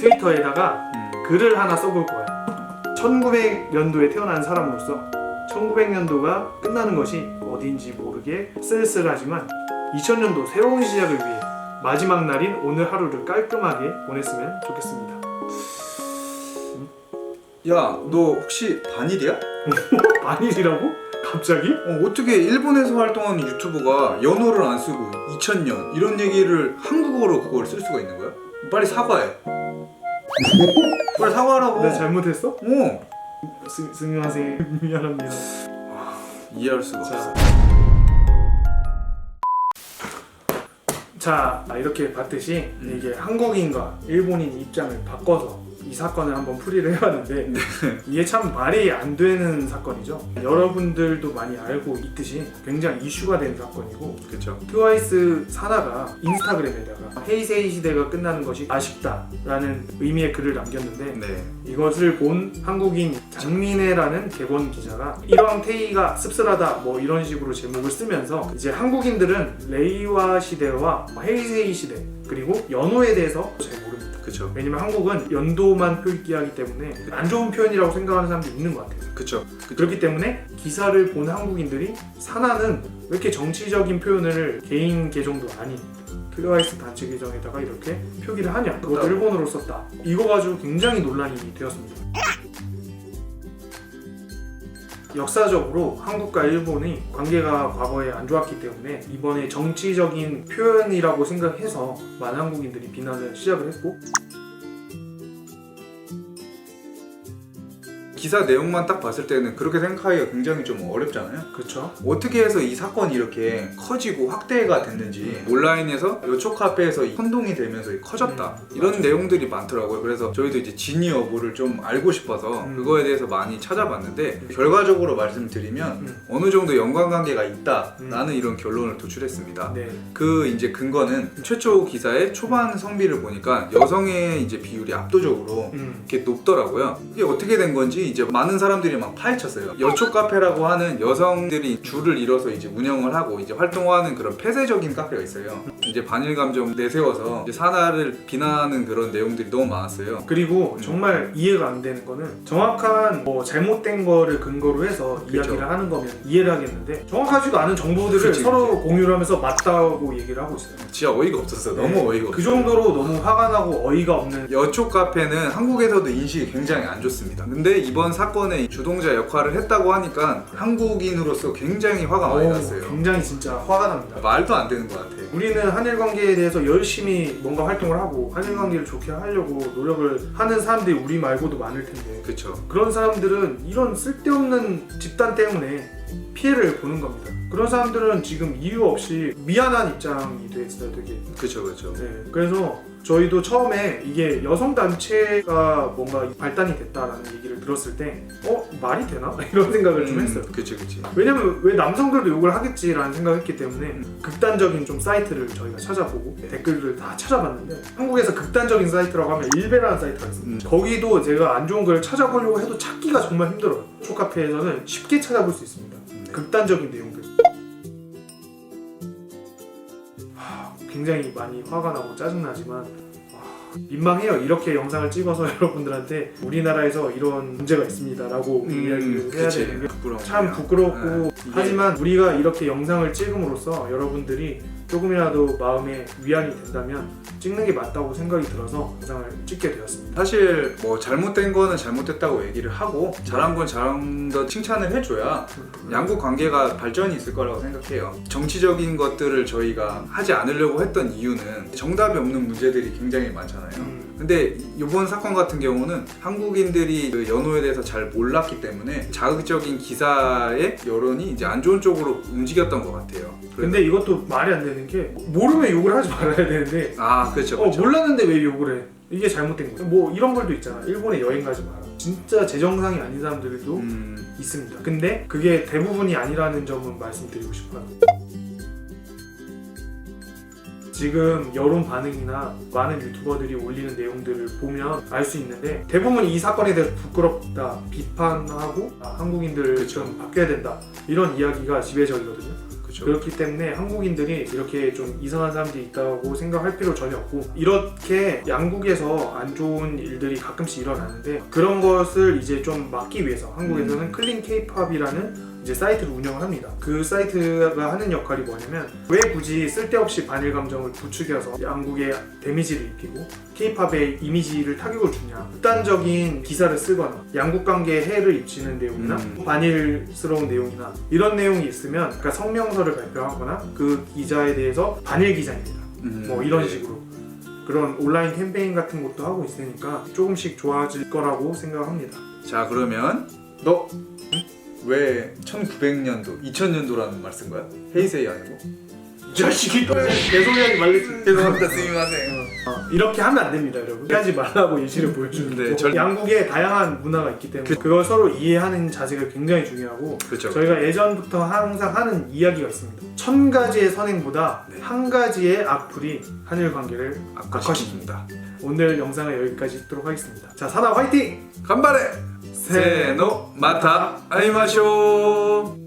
트위터에다가 글을 하나 써볼 거야. 1900년도에 태어난 사람으로서 1900년도가 끝나는 것이 어딘지 모르게 쓸쓸하지만 2000년도 새로운 시작을 위해 마지막 날인 오늘 하루를 깔끔하게 보냈으면 좋겠습니다. 야, 너 혹시 반일이야? 반일이라고? 갑자기? 어떻게 일본에서 활동하는 유튜버가 연어를 안 쓰고 2000년 이런 얘기를 한국어로 그걸 쓸 수가 있는 거야? 빨리 사과해. 빨리 사과하라고. 내가 잘못했어? 스미마셍 미안합니다. 이해할 수가 없어. 자, 이렇게 봤듯이 이게 한국인과 일본인 입장을 바꿔서 이 사건을 한번 풀이를 해봤는데 이게 참 말이 안 되는 사건이죠. 여러분들도 많이 알고 있듯이 굉장히 이슈가 된 사건이고, 그렇죠. 트와이스 사나가 인스타그램에다가 헤이세이 시대가 끝나는 것이 아쉽다라는 의미의 글을 남겼는데 네. 이것을 본 한국인 장민혜라는 객원 기자가 이러한 테이가 씁쓸하다 뭐 이런 식으로 제목을 쓰면서 이제 한국인들은 레이와 시대와 헤이세이 시대 그리고 연호에 대해서 잘 모릅니다. 그렇죠. 왜냐면 한국은 연도만 표기하기 때문에 안 좋은 표현이라고 생각하는 사람들이 있는 것 같아요. 그렇죠. 그렇기 때문에 기사를 본 한국인들이 사나는 왜 이렇게 정치적인 표현을 개인 계정도 아닌 트와이스 단체 계정에다가 이렇게 표기를 하냐, 그것도 일본어로 썼다, 이거 가지고 굉장히 논란이 되었습니다. 역사적으로 한국과 일본의 관계가 과거에 안 좋았기 때문에 이번에 정치적인 표현이라고 생각해서 많은 한국인들이 비난을 시작을 했고, 기사 내용만 딱 봤을 때는 그렇게 생각하기가 굉장히 좀 어렵잖아요. 그렇죠. 어떻게 해서 이 사건이 이렇게 커지고 확대가 됐는지 온라인에서 요초 카페에서 혼동이 되면서 커졌다 이런 맞아요. 내용들이 많더라고요. 그래서 저희도 이제 진위 여부를 좀 알고 싶어서 그거에 대해서 많이 찾아봤는데 결과적으로 말씀드리면 어느 정도 연관관계가 있다라는 이런 결론을 도출했습니다. 네. 그 이제 근거는 최초 기사의 초반 성비를 보니까 여성의 이제 비율이 압도적으로 이렇게 높더라고요. 이게 어떻게 된 건지 이제 많은 사람들이 막 파헤쳤어요. 여초 카페라고 하는 여성들이 줄을 이뤄서 이제 운영을 하고 이제 활동하는 그런 폐쇄적인 카페가 있어요. 이제 반일 감정 내세워서 이제 사나를 비난하는 그런 내용들이 너무 많았어요. 그리고 정말 이해가 안 되는 거는 정확한 뭐 잘못된 거를 근거로 해서 그쵸. 이야기를 하는 거면 이해를 하겠는데 정확하지도 않은 정보들을 그치, 서로 공유를 하면서 맞다고 얘기를 하고 있어요. 진짜 어이가 없었어. 너무 어이가 없어. 그 정도로 너무 화가 나고 어이가 없는. 여초 카페는 한국에서도 인식이 굉장히 안 좋습니다. 근데 이번 사건의 주동자 역할을 했다고 하니까 한국인으로서 굉장히 화가 많이 났어요. 굉장히 진짜 화가 납니다. 말도 안 되는 것 같아. 우리는 한일 관계에 대해서 열심히 뭔가 활동을 하고 한일 관계를 좋게 하려고 노력을 하는 사람들이 우리 말고도 많을 텐데, 그쵸. 그런 사람들은 이런 쓸데없는 집단 때문에 피해를 보는 겁니다. 그런 사람들은 지금 이유 없이 미안한 입장이 돼 있어요, 되게. 그쵸. 네, 그래서 저희도 처음에 이게 여성단체가 뭔가 발단이 됐다라는 얘기를 들었을 때 말이 되나? 이런 생각을 좀 했어요. 그치. 왜냐면 왜 남성들도 욕을 하겠지라는 생각을 했기 때문에 극단적인 좀 사이트를 저희가 찾아보고 댓글을 다 찾아봤는데, 한국에서 극단적인 사이트라고 하면 일베라는 사이트가 있습니다. 거기도 제가 안 좋은 걸 찾아보려고 해도 찾기가 정말 힘들어요. 초카페에서는 쉽게 찾아볼 수 있습니다. 극단적인 내용들. 굉장히 많이 화가 나고 짜증나지만 민망해요. 이렇게 영상을 찍어서 여러분들한테 우리나라에서 이런 문제가 있습니다 라고 이야기를 해야 되는 게 참 부끄럽고, 하지만 우리가 이렇게 영상을 찍음으로써 여러분들이 조금이라도 마음에 위안이 된다면 찍는 게 맞다고 생각이 들어서 영상을 찍게 되었습니다. 사실 뭐 잘못된 거는 잘못됐다고 얘기를 하고 잘한 건 잘한 거 칭찬을 해줘야 양국 관계가 발전이 있을 거라고 생각해요. 정치적인 것들을 저희가 하지 않으려고 했던 이유는 정답이 없는 문제들이 굉장히 많잖아요. 근데 이번 사건 같은 경우는 한국인들이 그 연호에 대해서 잘 몰랐기 때문에 자극적인 기사의 여론이 이제 안 좋은 쪽으로 움직였던 것 같아요. 근데 이것도 말이 안 되는 게, 모르면 욕을 하지 말아야 되는데 그렇죠. 몰랐는데 왜 욕을 해? 이게 잘못된 거죠. 뭐 이런 글도 있잖아. 일본에 여행 가지 마라. 진짜 제정상이 아닌 사람들도 있습니다. 근데 그게 대부분이 아니라는 점은 말씀드리고 싶어요. 지금 여론 반응이나 많은 유튜버들이 올리는 내용들을 보면 알 수 있는데, 대부분 이 사건에 대해서 부끄럽다, 비판하고 한국인들 좀 바뀌어야 된다, 이런 이야기가 지배적이거든요. 그쵸. 그렇기 때문에 한국인들이 이렇게 좀 이상한 사람들이 있다고 생각할 필요 전혀 없고, 이렇게 양국에서 안 좋은 일들이 가끔씩 일어나는데 그런 것을 이제 좀 막기 위해서 한국에서는 클린 케이팝이라는 이제 사이트를 운영을 합니다. 그 사이트가 하는 역할이 뭐냐면, 왜 굳이 쓸데없이 반일 감정을 부추겨서 양국에 데미지를 입히고 케이팝의 이미지를 타격을 주냐, 극단적인 기사를 쓰거나 양국 관계에 해를 입히는 내용이나 반일스러운 내용이나 이런 내용이 있으면, 그러니까 성명서를 발표하거나 그 기자에 대해서 반일 기자입니다. 뭐 이런 식으로 그런 온라인 캠페인 같은 것도 하고 있으니까 조금씩 좋아질 거라고 생각합니다. 자, 그러면 너 왜 1900년도, 2000년도라는 말 쓴 거야? 헤이세이 아니고? 자식이 내 소리하지 말랬지. 죄송합니다, 스미마셍. 이렇게 하면 안 됩니다, 여러분. 하지 말라고 예시를 보여주는데, 네, 양국에 다양한 문화가 있기 때문에 그걸 서로 이해하는 자세가 굉장히 중요하고, 그렇죠. 저희가 예전부터 항상 하는 이야기가 있습니다. 1000가지의 선행보다 네. 한 가지의 악플이 한일 관계를 악화시킵니다. 오늘 영상을 여기까지 찍도록 하겠습니다. 자, 사나 화이팅! 간발에 세노 마타 아이마쇼.